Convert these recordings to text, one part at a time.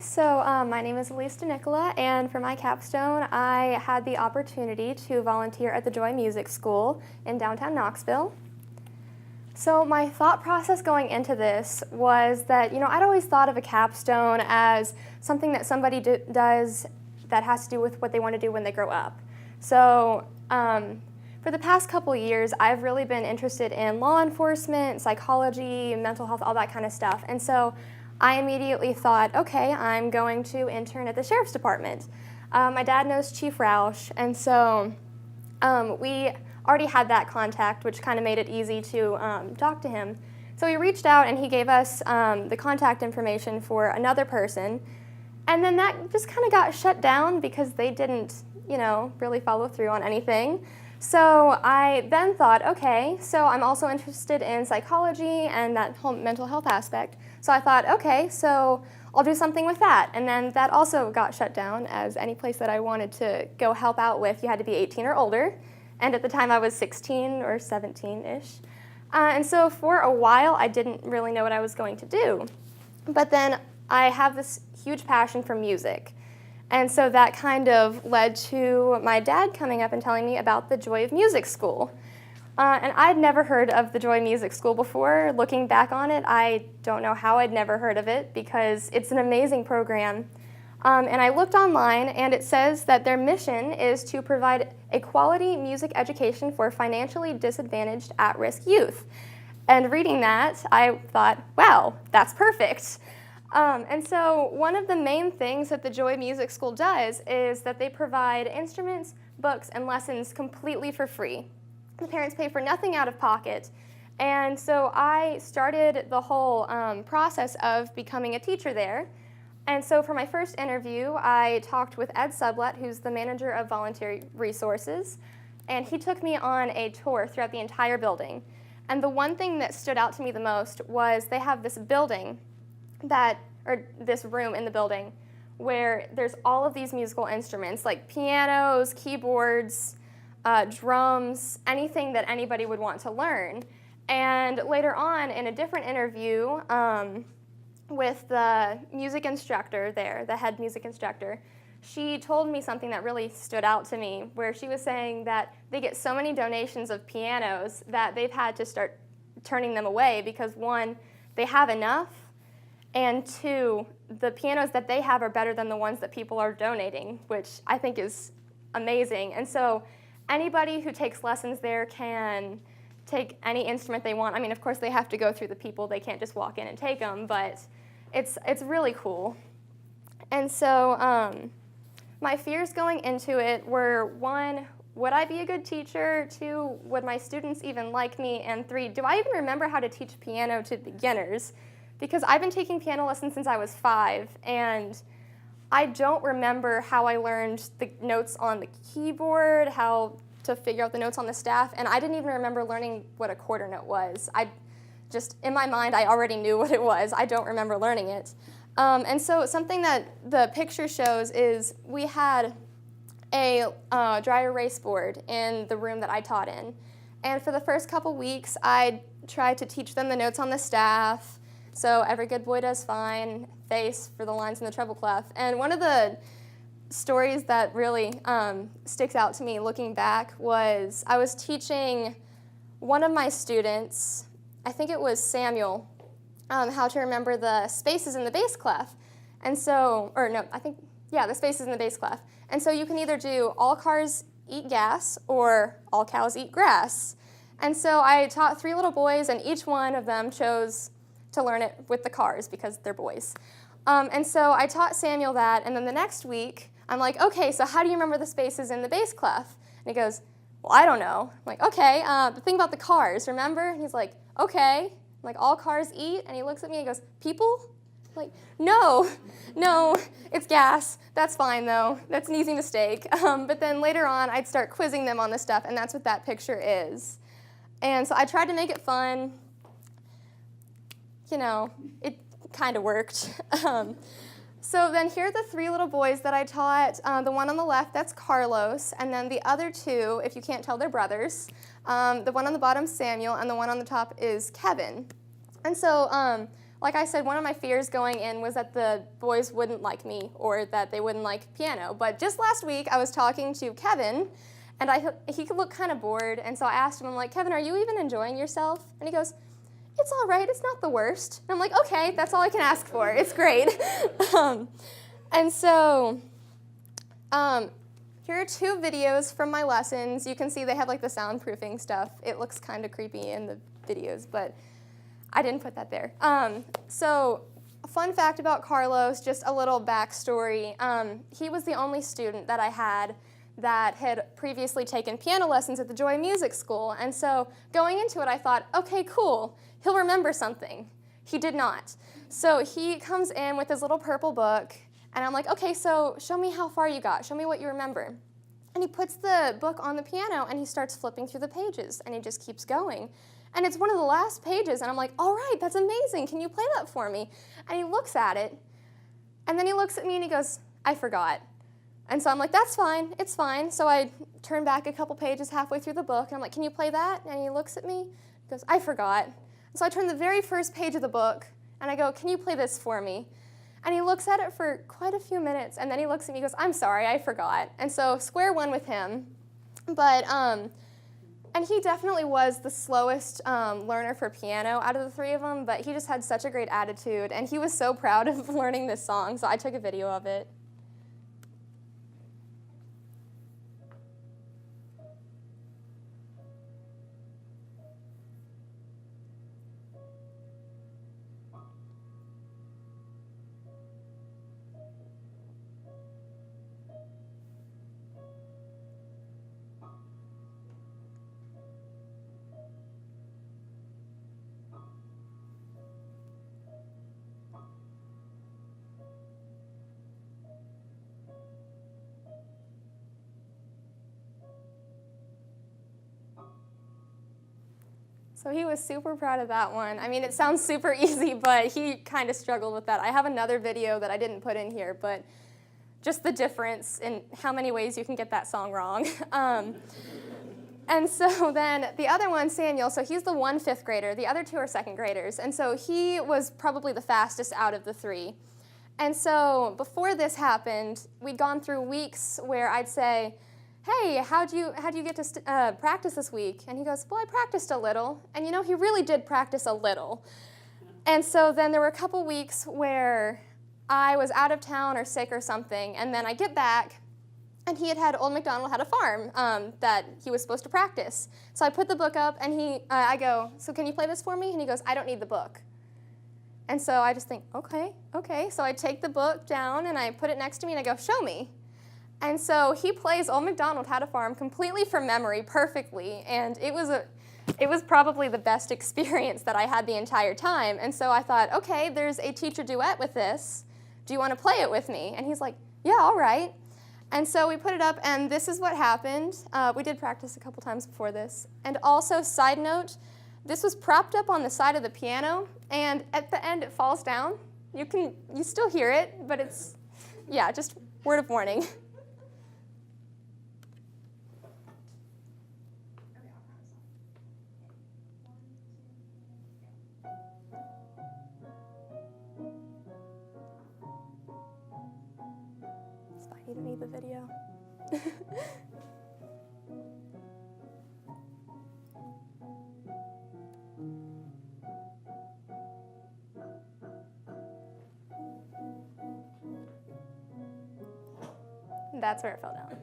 My name is DeNicola, and for my capstone, I had the opportunity to volunteer at the Joy Music School in downtown Knoxville. So my thought process going into this was that, I'd always thought of a capstone as something that somebody does that has to do with what they want to do when they grow up. For the past couple years, I've really been interested in law enforcement, psychology, mental health, all that kind of stuff. And so I immediately thought, okay, I'm going to intern at the Sheriff's Department. My dad knows Chief Roush, and so we already had that contact, which kind of made it easy to talk to him. So we reached out, and he gave us the contact information for another person, and then that just kind of got shut down because they didn't, really follow through on anything. So I then thought, okay, so I'm also interested in psychology and that whole mental health aspect. So I thought, okay, so I'll do something with that. And then that also got shut down, as any place that I wanted to go help out with, you had to be 18 or older. And at the time I was 16 or 17-ish. And so for a while I didn't really know what I was going to do. But then I have this huge passion for music. And so that kind of led to my dad coming up and telling me about the Joy of Music School. And I'd never heard of the Joy Music School before. Looking back on it, I don't know how I'd never heard of it because it's an amazing program. And I looked online, and it says that their mission is to provide a quality music education for financially disadvantaged at-risk youth. And reading that, I thought, wow, that's perfect. And so one of the main things that the Joy Music School does is that they provide instruments, books, and lessons completely for free. The parents pay for nothing out of pocket. And so I started the whole process of becoming a teacher there. And so for my first interview, I talked with Ed Sublett, who's the manager of volunteer resources, and he took me on a tour throughout the entire building. And the one thing that stood out to me the most was they have this building this room in the building where there's all of these musical instruments like pianos, keyboards, drums, anything that anybody would want to learn. And later on in a different interview with the music instructor there, the head music instructor, she told me something that really stood out to me, where she was saying that they get so many donations of pianos that they've had to start turning them away because, one, they have enough, and two, the pianos that they have are better than the ones that people are donating, which I think is amazing. And so anybody who takes lessons there can take any instrument they want. I mean, of course, they have to go through the people. They can't just walk in and take them, but it's really cool. And so my fears going into it were, one, would I be a good teacher? Two, would my students even like me? And three, do I even remember how to teach piano to beginners? Because I've been taking piano lessons since I was 5, and I don't remember how I learned the notes on the keyboard, how to figure out the notes on the staff, and I didn't even remember learning what a quarter note was. In my mind, I already knew what it was. I don't remember learning it. And so something that the picture shows is we had a dry erase board in the room that I taught in. And for the first couple weeks, I tried to teach them the notes on the staff. So every good boy does fine, face for the lines in the treble clef. And one of the stories that really sticks out to me looking back was I was teaching one of my students, I think it was Samuel, how to remember the spaces in the bass clef. And so, the spaces in the bass clef. And so you can either do all cars eat gas or all cows eat grass. And so I taught 3 little boys, and each one of them chose to learn it with the cars because they're boys. And so I taught Samuel that, and then the next week, I'm like, okay, so how do you remember the spaces in the bass clef? And he goes, well, I don't know. I'm like, okay, the thing about the cars, remember? And he's like, okay. I'm like, all cars eat? And he looks at me and goes, people? I'm like, no, it's gas. That's fine, though. That's an easy mistake. But then later on, I'd start quizzing them on this stuff, and that's what that picture is. And so I tried to make it fun. It kind of worked. So then here are the 3 little boys that I taught. The one on the left, that's Carlos, and then the other 2, if you can't tell, they're brothers. The one on the bottom, Samuel, and the one on the top is Kevin. And so like I said, one of my fears going in was that the boys wouldn't like me or that they wouldn't like piano. But just last week, I was talking to Kevin, and he looked kind of bored, and so I asked him, I'm like, Kevin, are you even enjoying yourself? And he goes, it's all right, it's not the worst. And I'm like, okay, that's all I can ask for. It's great. And so here are 2 videos from my lessons. You can see they have like the soundproofing stuff. It looks kind of creepy in the videos, but I didn't put that there. So a fun fact about Carlos, just a little backstory. He was the only student that I had that had previously taken piano lessons at the Joy Music School. And so going into it, I thought, okay, cool, he'll remember something. He did not. So he comes in with his little purple book, and I'm like, okay, so show me how far you got. Show me what you remember. And he puts the book on the piano, and he starts flipping through the pages, and he just keeps going. And it's one of the last pages, and I'm like, all right, that's amazing. Can you play that for me? And he looks at it, and then he looks at me, and he goes, I forgot. And so I'm like, that's fine, it's fine. So I turn back a couple pages halfway through the book, and I'm like, can you play that? And he looks at me, he goes, I forgot. And so I turn the very first page of the book, and I go, can you play this for me? And he looks at it for quite a few minutes, and then he looks at me and goes, I'm sorry, I forgot. And so square one with him. But, and he definitely was the slowest learner for piano out of the 3 of them, but he just had such a great attitude, and he was so proud of learning this song, so I took a video of it. So he was super proud of that one. I mean, it sounds super easy, but he kind of struggled with that. I have another video that I didn't put in here, but just the difference in how many ways you can get that song wrong. And so then the other one, Samuel, so he's the 1 5th grader. The other 2 are 2nd graders. And so he was probably the fastest out of the 3. And so before this happened, we'd gone through weeks where I'd say, hey, how'd you get to practice this week? And he goes, well, I practiced a little. And you know, he really did practice a little. And so then there were a couple weeks where I was out of town or sick or something, and then I get back, and he had Old MacDonald Had a Farm that he was supposed to practice. So I put the book up, and I go, so can you play this for me? And he goes, I don't need the book. And so I just think, okay. So I take the book down, and I put it next to me, and I go, show me. And so he plays Old MacDonald Had a Farm completely from memory, perfectly, and it was probably the best experience that I had the entire time. And so I thought, okay, there's a teacher duet with this. Do you want to play it with me? And he's like, yeah, all right. And so we put it up, and this is what happened. We did practice a couple times before this. And also, side note, this was propped up on the side of the piano, and at the end it falls down. You still hear it, but it's, yeah, just word of warning. You don't need the video. That's where it fell down.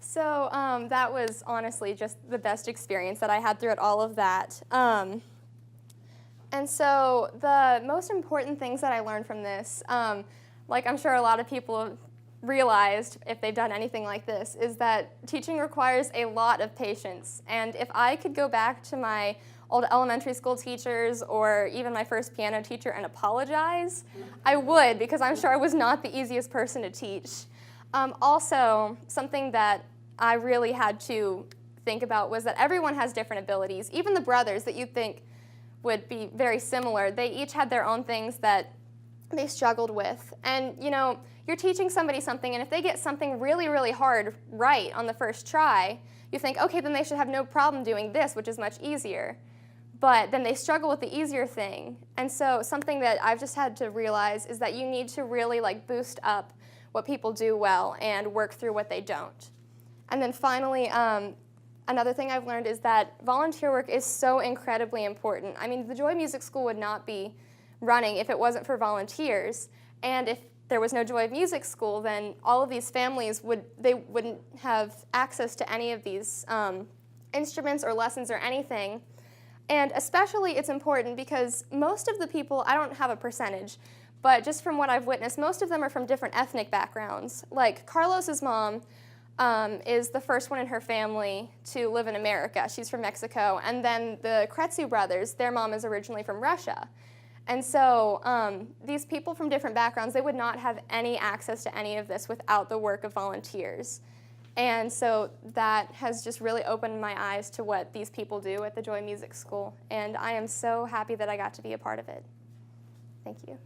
So that was honestly just the best experience that I had throughout all of that. And so the most important things that I learned from this, like I'm sure a lot of people have realized if they've done anything like this, is that teaching requires a lot of patience. And if I could go back to my old elementary school teachers or even my first piano teacher and apologize, I would, because I'm sure I was not the easiest person to teach. Also, something that I really had to think about was that everyone has different abilities. Even the brothers that you'd think would be very similar, they each had their own things that they struggled with. And you know, you're teaching somebody something, and if they get something really, really hard right on the first try, you think, okay, then they should have no problem doing this, which is much easier. But then they struggle with the easier thing. And so something that I've just had to realize is that you need to really like boost up what people do well and work through what they don't. And then finally, another thing I've learned is that volunteer work is so incredibly important. I mean, the Joy Music School would not be running if it wasn't for volunteers. And if there was no Joy Music School, then all of these families wouldn't have access to any of these instruments or lessons or anything. And especially it's important because most of the people, I don't have a percentage, but just from what I've witnessed, most of them are from different ethnic backgrounds. Like Carlos's mom is the first one in her family to live in America. She's from Mexico. And then the Kretzu brothers, their mom is originally from Russia. And so these people from different backgrounds, they would not have any access to any of this without the work of volunteers. And so that has just really opened my eyes to what these people do at the Joy Music School. And I am so happy that I got to be a part of it. Thank you.